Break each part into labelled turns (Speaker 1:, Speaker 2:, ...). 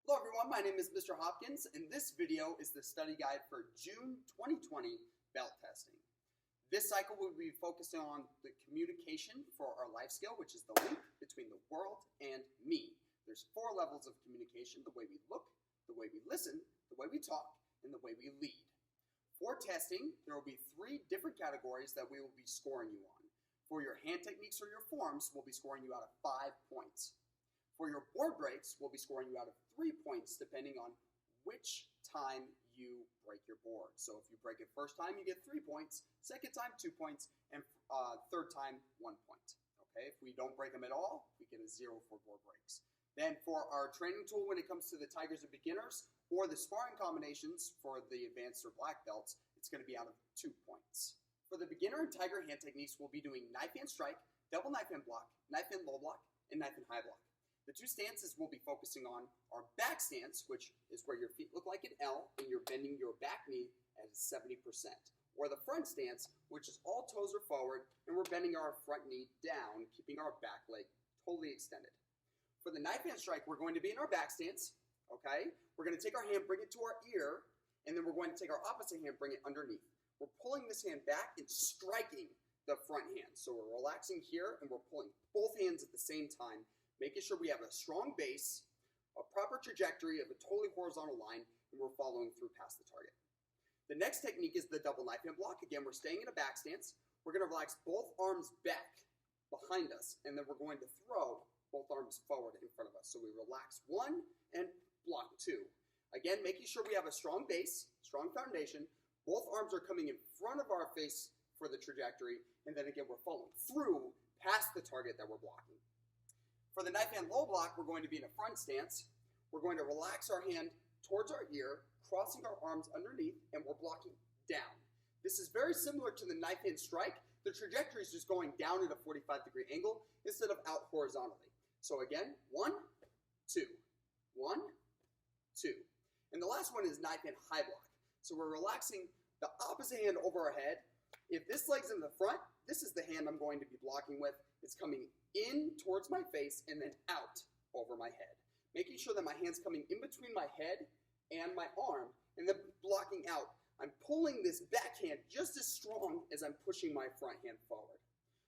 Speaker 1: Hello everyone, my name is Mr. Hopkins, and this video is the study guide for June 2020 belt testing. This cycle will be focusing on the communication for our life skill, which is the link between the world and me. There's 4 levels of communication: the way we look, the way we listen, the way we talk, and the way we lead. For testing, there will be 3 different categories that we will be scoring you on. For your hand techniques or your forms, we'll be scoring you out of 5 points. For your board breaks, we'll be scoring you out of 3 points depending on which time you break your board. So if you break it first time, you get 3 points, second time 2 points, and third time 1 point. Okay, if we don't break them at all, we get a 0 for board breaks. Then for our training tool when it comes to the Tigers and beginners, or the sparring combinations for the advanced or black belts, it's going to be out of 2 points. For the beginner and Tiger hand techniques, we'll be doing knife hand strike, double knife hand block, knife hand low block, and knife hand high block. The 2 stances we'll be focusing on are back stance, which is where your feet look like an L and you're bending your back knee at 70%. Or the front stance, which is all toes are forward and we're bending our front knee down, keeping our back leg totally extended. For the knife hand strike, we're going to be in our back stance, okay? We're going to take our hand, bring it to our ear, and then we're going to take our opposite hand, bring it underneath. We're pulling this hand back and striking the front hand. So we're relaxing here and we're pulling both hands at the same time, making sure we have a strong base, a proper trajectory of a totally horizontal line, and we're following through past the target. The next technique is the double knife hand block. Again, we're staying in a back stance. We're going to relax both arms back behind us, and then we're going to throw both arms forward in front of us. So we relax 1 and block 2. Again, making sure we have a strong base, strong foundation. Both arms are coming in front of our face for the trajectory, and then again, we're following through past the target that we're blocking. For the knife hand low block, we're going to be in a front stance. We're going to relax our hand towards our ear, crossing our arms underneath, and we're blocking down. This is very similar to the knife hand strike. The trajectory is just going down at a 45-degree angle instead of out horizontally. So again, 1, 2, 1, 2. And the last one is knife hand high block. So we're relaxing the opposite hand over our head. If this leg's in the front, this is the hand I'm going to be blocking with. It's coming in towards my face and then out over my head. Making sure that my hand's coming in between my head and my arm and then blocking out. I'm pulling this backhand just as strong as I'm pushing my front hand forward.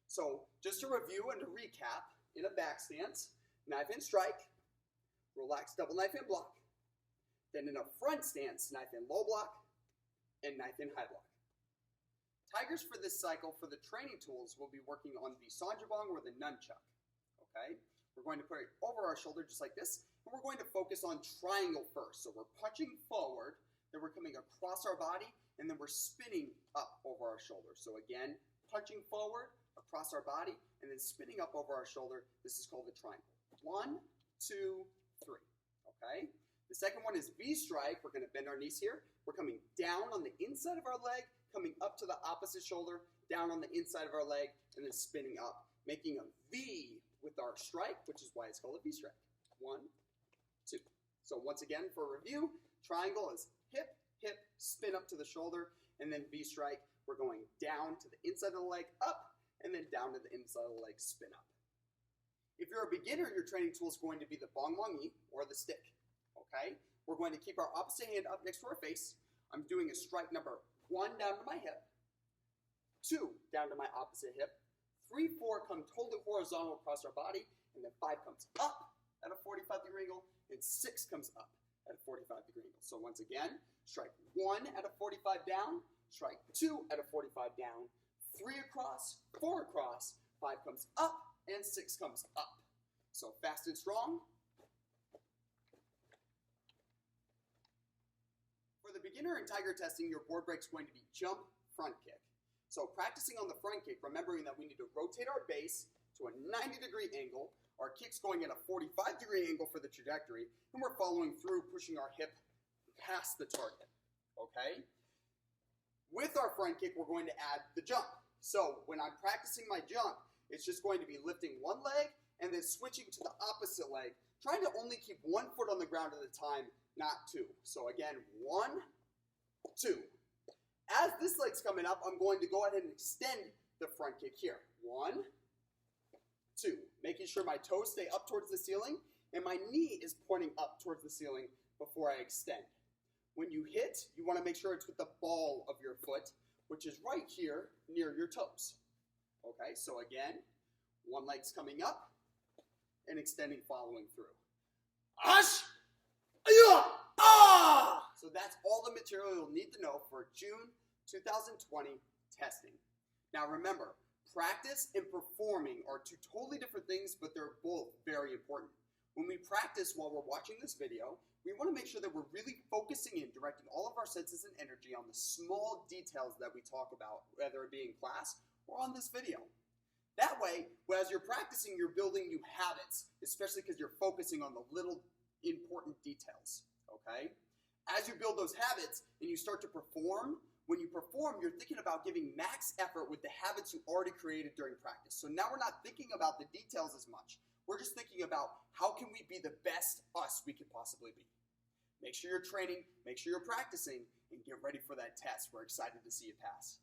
Speaker 1: So just to review and to recap, in a back stance, knife hand strike, relax double knife hand block. Then in a front stance, knife hand low block, and knife hand high block. Tigers for this cycle, for the training tools, we'll be working on the Sanjabong or the nunchuck, okay? We're going to put it over our shoulder just like this, and we're going to focus on triangle first. So we're punching forward, then we're coming across our body, and then we're spinning up over our shoulder. So again, punching forward, across our body, and then spinning up over our shoulder. This is called the triangle. 1, 2, 3, okay? The second one is V-strike. We're going to bend our knees here. We're coming down on the inside of our leg, coming up to the opposite shoulder, down on the inside of our leg, and then spinning up, making a V with our strike, which is why it's called a V-strike. 1, 2. So once again, for a review, triangle is hip, hip, spin up to the shoulder, and then V-strike, we're going down to the inside of the leg, up, and then down to the inside of the leg, spin up. If you're a beginner, your training tool is going to be the bong bong yi, or the stick. Okay? We're going to keep our opposite hand up next to our face. I'm doing a strike number 1 down to my hip, 2 down to my opposite hip, 3, 4 come totally horizontal across our body, and then 5 comes up at a 45-degree angle, and 6 comes up at a 45-degree angle. So once again, strike 1 at a 45 down, strike 2 at a 45 down, 3 across, 4 across, 5 comes up, and 6 comes up. So fast and strong. For the beginner and tiger testing, your board break is going to be jump, front kick. So practicing on the front kick, remembering that we need to rotate our base to a 90-degree angle. Our kick's going at a 45-degree angle for the trajectory, and we're following through, pushing our hip past the target, okay? With our front kick, we're going to add the jump. So when I'm practicing my jump, it's just going to be lifting one leg and then switching to the opposite leg, trying to only keep 1 foot on the ground at a time, not 2. So again, 1, 2. As this leg's coming up, I'm going to go ahead and extend the front kick here. 1, 2. Making sure my toes stay up towards the ceiling and my knee is pointing up towards the ceiling before I extend. When you hit, you want to make sure it's with the ball of your foot, which is right here near your toes. Okay, so again, one leg's coming up and extending, following through. Ash! Ah! So that's all the material you'll need to know for June 2020 testing. Now remember, practice and performing are two totally different things, but they're both very important. When we practice while we're watching this video, we want to make sure that we're really focusing in, directing all of our senses and energy on the small details that we talk about, whether it be in class or on this video. That way, as you're practicing, you're building new habits, especially because you're focusing on the little important details, okay? As you build those habits and you start to perform, when you perform, you're thinking about giving max effort with the habits you already created during practice. So now we're not thinking about the details as much. We're just thinking about how can we be the best us we could possibly be. Make sure you're training, make sure you're practicing, and get ready for that test. We're excited to see you pass.